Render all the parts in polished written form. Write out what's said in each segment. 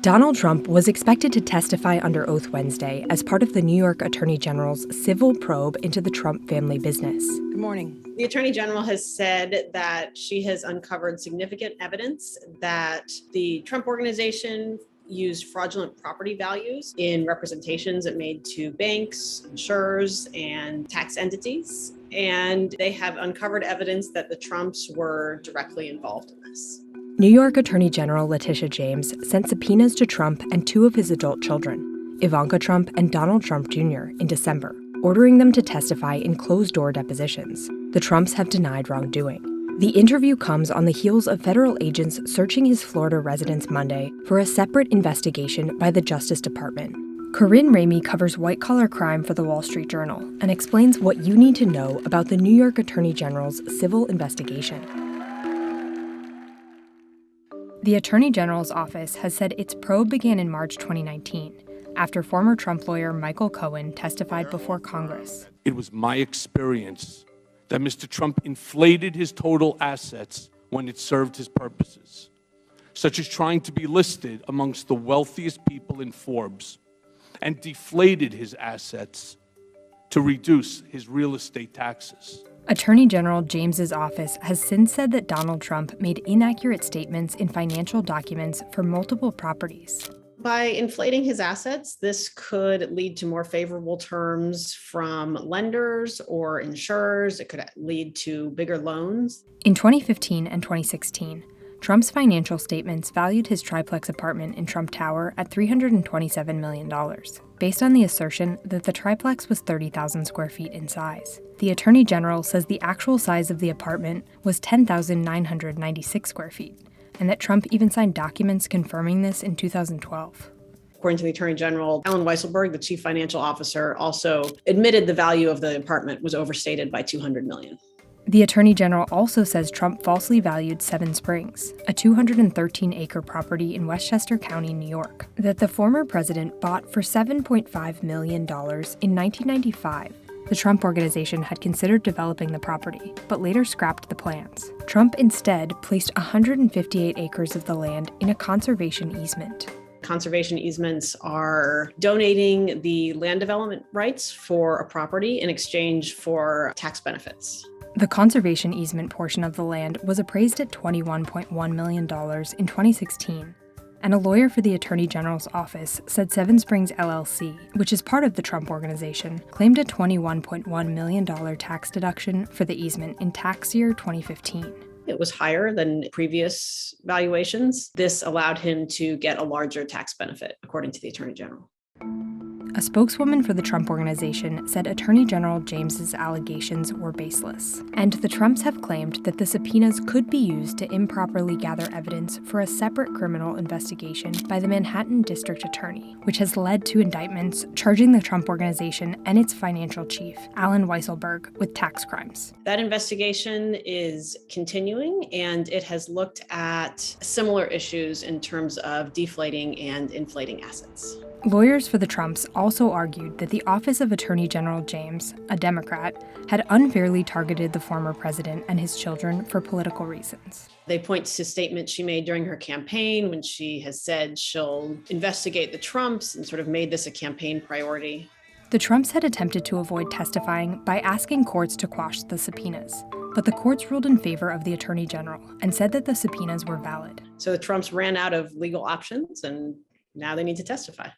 Donald Trump was expected to testify under oath Wednesday as part of the New York Attorney General's civil probe into the Trump family business. Good morning. The Attorney General has said that she has uncovered significant evidence that the Trump Organization used fraudulent property values in representations it made to banks, insurers, and tax entities. And they have uncovered evidence that the Trumps were directly involved in this. New York Attorney General Letitia James sent subpoenas to Trump and two of his adult children, Ivanka Trump and Donald Trump Jr., in December, ordering them to testify in closed-door depositions. The Trumps have denied wrongdoing. The interview comes on the heels of federal agents searching his Florida residence Monday for a separate investigation by the Justice Department. Corinne Ramey covers white-collar crime for the Wall Street Journal and explains what you need to know about the New York Attorney General's civil investigation. The Attorney General's office has said its probe began in March 2019, after former Trump lawyer Michael Cohen testified before Congress. It was my experience that Mr. Trump inflated his total assets when it served his purposes, such as trying to be listed amongst the wealthiest people in Forbes, and deflated his assets to reduce his real estate taxes. Attorney General James's office has since said that Donald Trump made inaccurate statements in financial documents for multiple properties. By inflating his assets, this could lead to more favorable terms from lenders or insurers. It could lead to bigger loans. In 2015 and 2016, Trump's financial statements valued his triplex apartment in Trump Tower at $327 million, based on the assertion that the triplex was 30,000 square feet in size. The Attorney General says the actual size of the apartment was 10,996 square feet, and that Trump even signed documents confirming this in 2012. According to the Attorney General, Alan Weisselberg, the chief financial officer, also admitted the value of the apartment was overstated by $200 million. The Attorney General also says Trump falsely valued Seven Springs, a 213-acre property in Westchester County, New York, that the former president bought for $7.5 million in 1995. The Trump Organization had considered developing the property, but later scrapped the plans. Trump instead placed 158 acres of the land in a conservation easement. Conservation easements are donating the land development rights for a property in exchange for tax benefits. The conservation easement portion of the land was appraised at $21.1 million in 2016, and a lawyer for the Attorney General's office said Seven Springs LLC, which is part of the Trump Organization, claimed a $21.1 million tax deduction for the easement in tax year 2015. It was higher than previous valuations. This allowed him to get a larger tax benefit, according to the Attorney General. A spokeswoman for the Trump Organization said Attorney General James's allegations were baseless, and the Trumps have claimed that the subpoenas could be used to improperly gather evidence for a separate criminal investigation by the Manhattan District Attorney, which has led to indictments charging the Trump Organization and its financial chief, Alan Weisselberg, with tax crimes. That investigation is continuing, and it has looked at similar issues in terms of deflating and inflating assets. Lawyers for the Trumps also argued that the Office of Attorney General James, a Democrat, had unfairly targeted the former president and his children for political reasons. They point to statements she made during her campaign when she has said she'll investigate the Trumps and sort of made this a campaign priority. The Trumps had attempted to avoid testifying by asking courts to quash the subpoenas, but the courts ruled in favor of the Attorney General and said that the subpoenas were valid. So the Trumps ran out of legal options, and now they need to testify.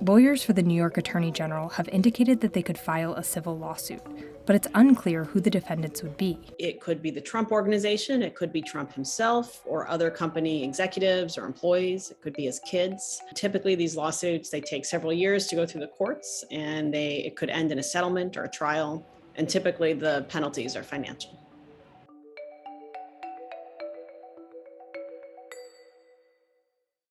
Lawyers for the New York Attorney General have indicated that they could file a civil lawsuit, but it's unclear who the defendants would be. It could be the Trump Organization, it could be Trump himself, or other company executives or employees. It could be his kids. Typically, these lawsuits, they take several years to go through the courts, and it could end in a settlement or a trial, and typically the penalties are financial.